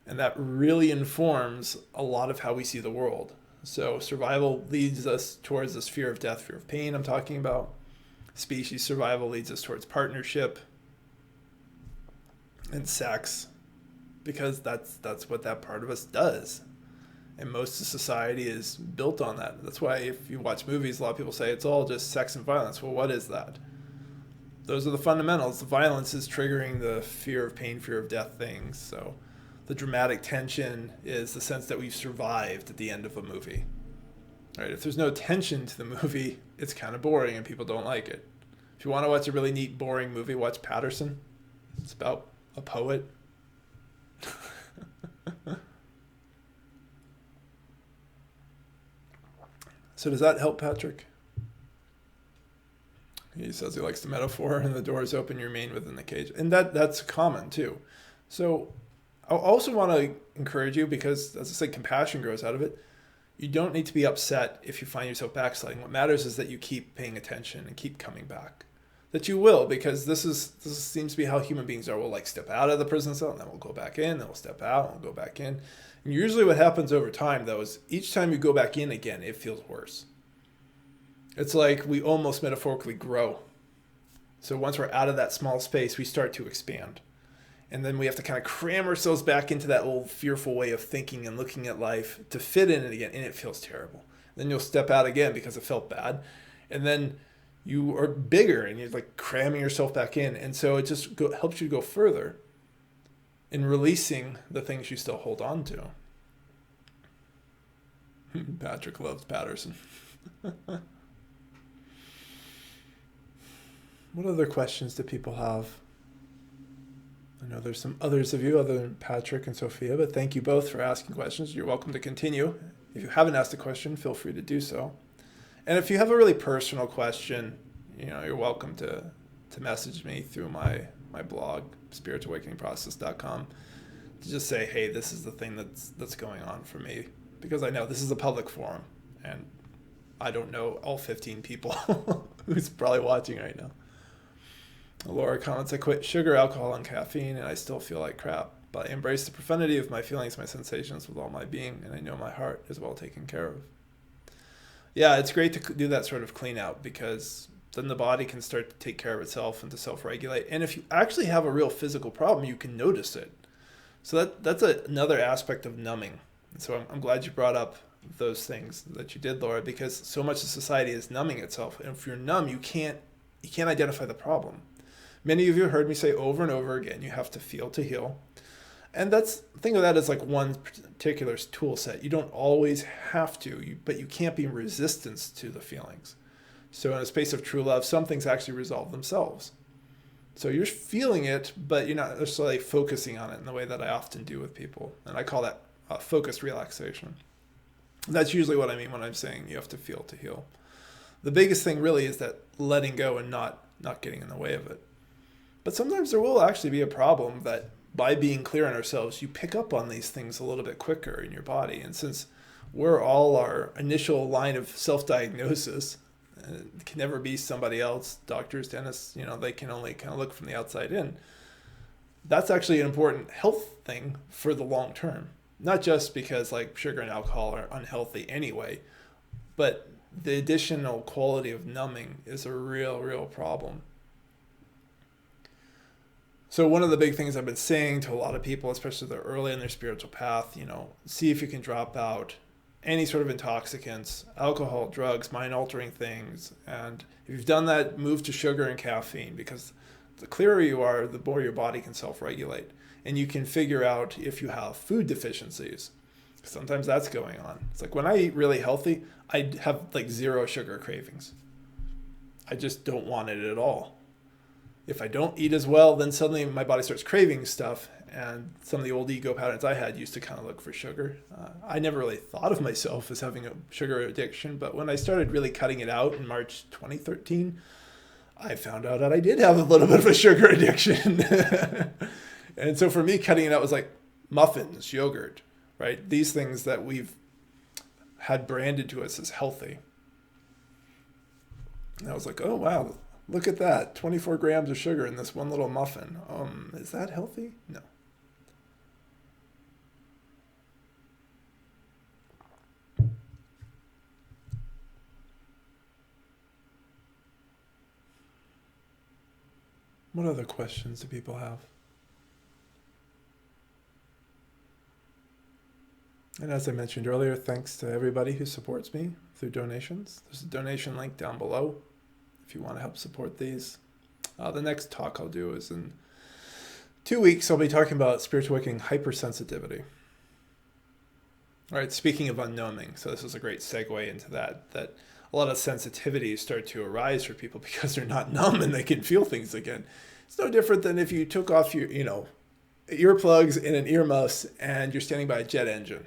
And that really informs a lot of how we see the world. So survival leads us towards this fear of death, fear of pain I'm talking about. Species survival leads us towards partnership and sex, because that's what that part of us does. And most of society is built on that. That's why if you watch movies, a lot of people say it's all just sex and violence. Well, what is that? Those are the fundamentals. The violence is triggering the fear of pain, fear of death things. So the dramatic tension is the sense that we've survived at the end of a movie. Right? If there's no tension to the movie, it's kind of boring and people don't like it. If you want to watch a really neat, boring movie, watch Patterson. It's about a poet. So does that help, Patrick? He says he likes the metaphor, and the door is open, you remain within the cage. And that's common, too. So I also want to encourage you, because, as I said, compassion grows out of it. You don't need to be upset if you find yourself backsliding. What matters is that you keep paying attention and keep coming back. That you will, because this seems to be how human beings are. We'll like step out of the prison cell, and then we'll go back in, then we'll step out, and we'll go back in. And usually what happens over time, though, is each time you go back in again, it feels worse. It's like we almost metaphorically grow. So once we're out of that small space, we start to expand. And then we have to kind of cram ourselves back into that old fearful way of thinking and looking at life to fit in it again, and it feels terrible. Then you'll step out again because it felt bad. And then you are bigger and you're like cramming yourself back in. And so it just helps you go further in releasing the things you still hold on to. Patrick loves Patterson. What other questions do people have? I know there's some others of you other than Patrick and Sophia, but thank you both for asking questions. You're welcome to continue. If you haven't asked a question, feel free to do so. And if you have a really personal question, you're welcome to message me through my blog, spiritualawakeningprocess.com, to just say, hey, this is the thing that's going on for me. Because I know this is a public forum, and I don't know all 15 people who's probably watching right now. Laura comments, I quit sugar, alcohol, and caffeine, and I still feel like crap. But I embrace the profundity of my feelings, my sensations with all my being, and I know my heart is well taken care of. Yeah, it's great to do that sort of clean out, because then the body can start to take care of itself and to self-regulate. And if you actually have a real physical problem, you can notice it. So that's another aspect of numbing. And so I'm glad you brought up those things that you did, Laura, because so much of society is numbing itself. And if you're numb, you can't identify the problem. Many of you heard me say over and over again, you have to feel to heal. And think of that as like one particular tool set. You don't always have to, but you can't be in resistance to the feelings. So in a space of true love, some things actually resolve themselves. So you're feeling it, but you're not necessarily focusing on it in the way that I often do with people. And I call that focused relaxation. That's usually what I mean when I'm saying you have to feel to heal. The biggest thing really is that letting go and not getting in the way of it. But sometimes there will actually be a problem that by being clear on ourselves, you pick up on these things a little bit quicker in your body. And since we're all our initial line of self-diagnosis, it can never be somebody else, doctors, dentists, they can only kind of look from the outside in. That's actually an important health thing for the long term. Not just because like sugar and alcohol are unhealthy anyway, but the additional quality of numbing is a real problem. So one of the big things I've been saying to a lot of people, especially they're early in their spiritual path, see if you can drop out any sort of intoxicants, alcohol, drugs, mind-altering things. And if you've done that, move to sugar and caffeine, because the clearer you are, the more your body can self-regulate. And you can figure out if you have food deficiencies. Sometimes that's going on. It's like when I eat really healthy, I have like zero sugar cravings. I just don't want it at all. If I don't eat as well, then suddenly my body starts craving stuff. And some of the old ego patterns I had used to kind of look for sugar. I never really thought of myself as having a sugar addiction. But when I started really cutting it out in March 2013, I found out that I did have a little bit of a sugar addiction. And so for me, cutting it out was like muffins, yogurt, right? These things that we've had branded to us as healthy. And I was like, oh, wow. Look at that, 24 grams of sugar in this one little muffin. Is that healthy? No. What other questions do people have? And as I mentioned earlier, thanks to everybody who supports me through donations. There's a donation link down below if you want to help support these. The next talk I'll do is in 2 weeks. I'll be talking about spiritual awakening hypersensitivity. All right, speaking of unnumbing, so this is a great segue into that a lot of sensitivities start to arise for people because they're not numb and they can feel things again. It's no different than if you took off your, earplugs and an earmuffs and you're standing by a jet engine,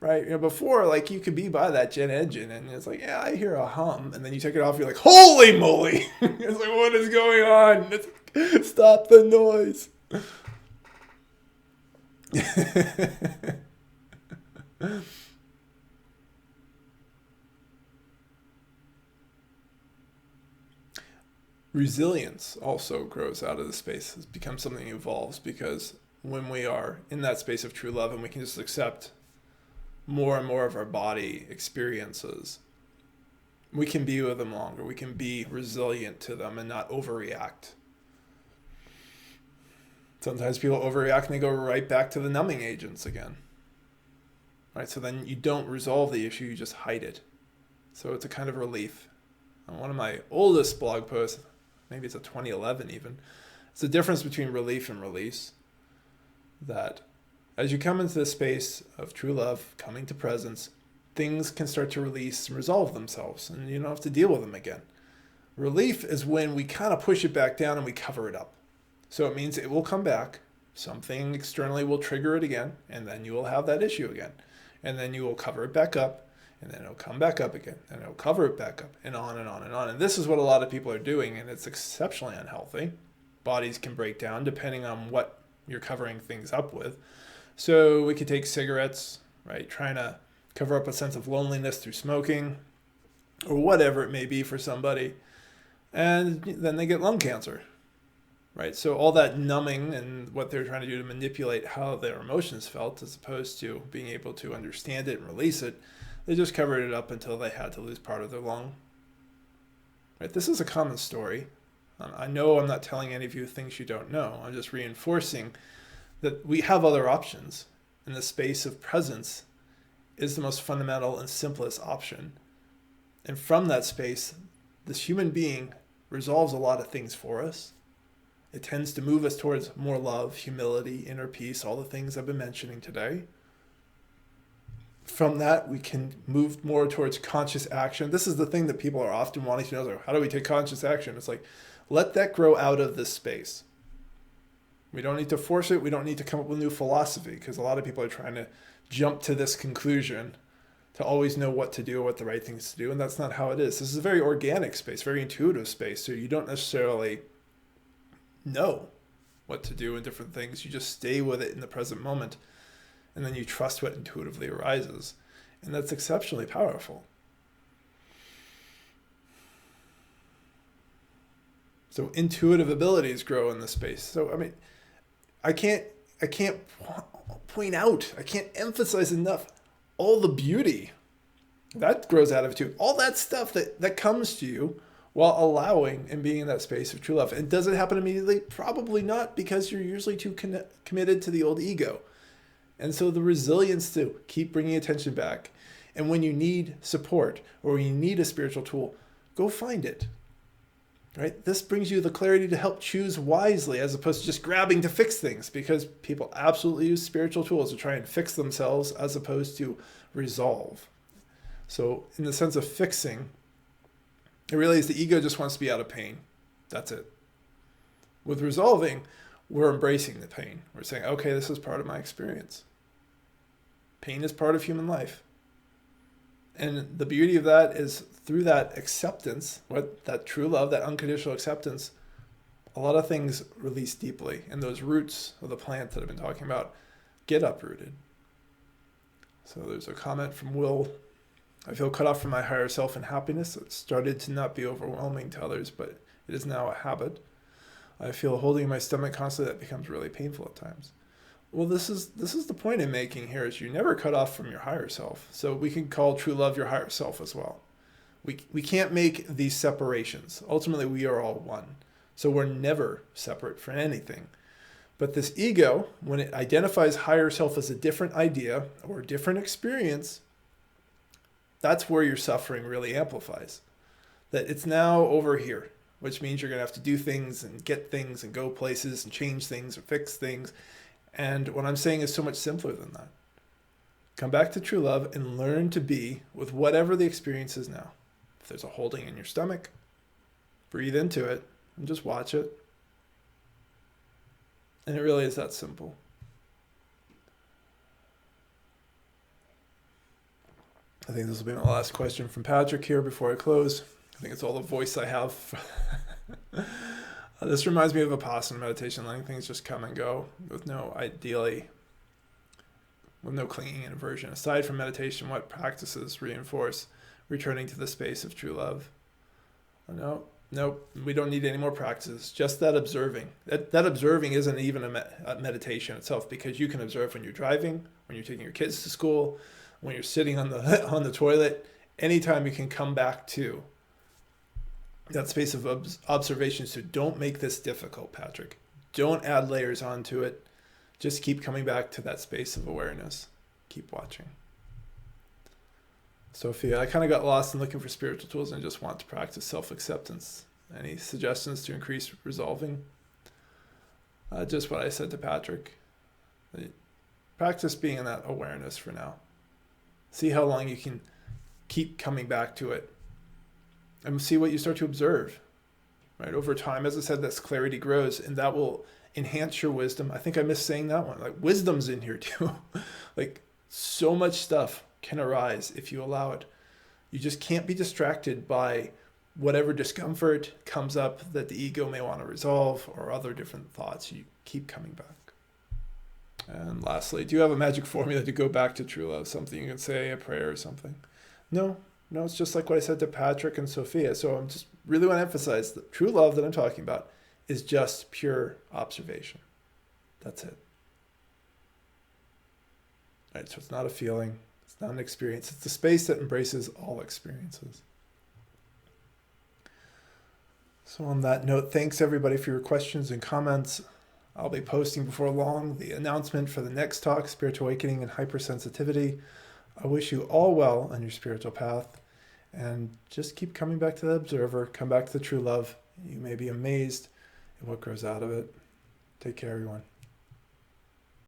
right? Before, like, you could be by that jet engine and it's like, yeah, I hear a hum. And then you take it off, you're like, holy moly! It's like, what is going on? It's like, stop the noise. Resilience also grows out of the space. It becomes something that evolves because when we are in that space of true love and we can just accept more and more of our body experiences, we can be with them longer. We can be resilient to them and not overreact. Sometimes people overreact and they go right back to the numbing agents again. Right? So then you don't resolve the issue, you just hide it. So it's a kind of relief. On one of my oldest blog posts, maybe it's a 2011 even, it's the difference between relief and release. That as you come into the space of true love, coming to presence, things can start to release and resolve themselves, and you don't have to deal with them again. Relief is when we kind of push it back down and we cover it up. So it means it will come back, something externally will trigger it again, and then you will have that issue again. And then you will cover it back up, and then it'll come back up again, and it'll cover it back up, and on and on and on. And this is what a lot of people are doing, and it's exceptionally unhealthy. Bodies can break down depending on what you're covering things up with. So we could take cigarettes, right, trying to cover up a sense of loneliness through smoking, or whatever it may be for somebody, and then they get lung cancer, right? So all that numbing and what they're trying to do to manipulate how their emotions felt, as opposed to being able to understand it and release it, they just covered it up until they had to lose part of their lung. Right? This is a common story. I know I'm not telling any of you things you don't know. I'm just reinforcing that we have other options, and the space of presence is the most fundamental and simplest option. And from that space, this human being resolves a lot of things for us. It tends to move us towards more love, humility, inner peace, all the things I've been mentioning today. From that, we can move more towards conscious action. This is the thing that people are often wanting to know. Like, how do we take conscious action? It's like, let that grow out of this space. We don't need to force it. We don't need to come up with new philosophy, because a lot of people are trying to jump to this conclusion to always know what to do, what the right things to do. And that's not how it is. This is a very organic space, very intuitive space. So you don't necessarily know what to do in different things. You just stay with it in the present moment, and then you trust what intuitively arises. And that's exceptionally powerful. So intuitive abilities grow in the space. So, I mean, I can't point out, I can't emphasize enough all the beauty that grows out of it too. All that stuff that comes to you while allowing and being in that space of true love. And does it happen immediately? Probably not, because you're usually too committed to the old ego. And so the resilience to keep bringing attention back. And when you need support or when you need a spiritual tool, go find it. Right? This brings you the clarity to help choose wisely, as opposed to just grabbing to fix things, because people absolutely use spiritual tools to try and fix themselves as opposed to resolve. So in the sense of fixing, it really is the ego just wants to be out of pain. That's it. With resolving, we're embracing the pain. We're saying, okay, this is part of my experience. Pain is part of human life. And the beauty of that is through that acceptance, that true love, that unconditional acceptance, a lot of things release deeply. And those roots of the plant that I've been talking about get uprooted. So there's a comment from Will. I feel cut off from my higher self and happiness. It started to not be overwhelming to others, but it is now a habit. I feel holding in my stomach constantly. That becomes really painful at times. Well, this is the point I'm making here, is you never cut off from your higher self. So we can call true love your higher self as well. We can't make these separations. Ultimately, we are all one. So we're never separate from anything. But this ego, when it identifies higher self as a different idea or a different experience, that's where your suffering really amplifies. That it's now over here, which means you're going to have to do things and get things and go places and change things or fix things. And what I'm saying is so much simpler than that. Come back to true love and learn to be with whatever the experience is now. If there's a holding in your stomach, breathe into it and just watch it. And it really is that simple. I think this will be my last question from Patrick here before I close. I think it's all the voice I have. This reminds me of Vipassana meditation, letting things just come and go with no clinging and aversion. Aside from meditation, what practices reinforce returning to the space of true love? No, we don't need any more practices. Just that observing. That observing isn't even a meditation itself, because you can observe when you're driving, when you're taking your kids to school, when you're sitting on the toilet. Anytime you can come back to that space of observation. So don't make this difficult, Patrick. Don't add layers onto it. Just keep coming back to that space of awareness. Keep watching. Sophia, I kind of got lost in looking for spiritual tools and just want to practice self-acceptance. Any suggestions to increase resolving? Just what I said to Patrick. Practice being in that awareness for now. See how long you can keep coming back to it. And see what you start to observe. Right? Over time, as I said, this clarity grows, and that will enhance your wisdom. I think I missed saying that one. Like, wisdom's in here too. Like, so much stuff can arise if you allow it. You just can't be distracted by whatever discomfort comes up that the ego may want to resolve, or other different thoughts. You keep coming back. And lastly, do you have a magic formula to go back to true love? Something you can say, a prayer or something? No, it's just like what I said to Patrick and Sophia. So I'm just really want to emphasize that true love that I'm talking about is just pure observation. That's it. All right, so it's not a feeling. It's not an experience. It's a space that embraces all experiences. So on that note, thanks everybody for your questions and comments. I'll be posting before long the announcement for the next talk, Spiritual Awakening and Hypersensitivity. I wish you all well on your spiritual path, and just keep coming back to the observer, come back to the true love. You may be amazed at what grows out of it. Take care, everyone.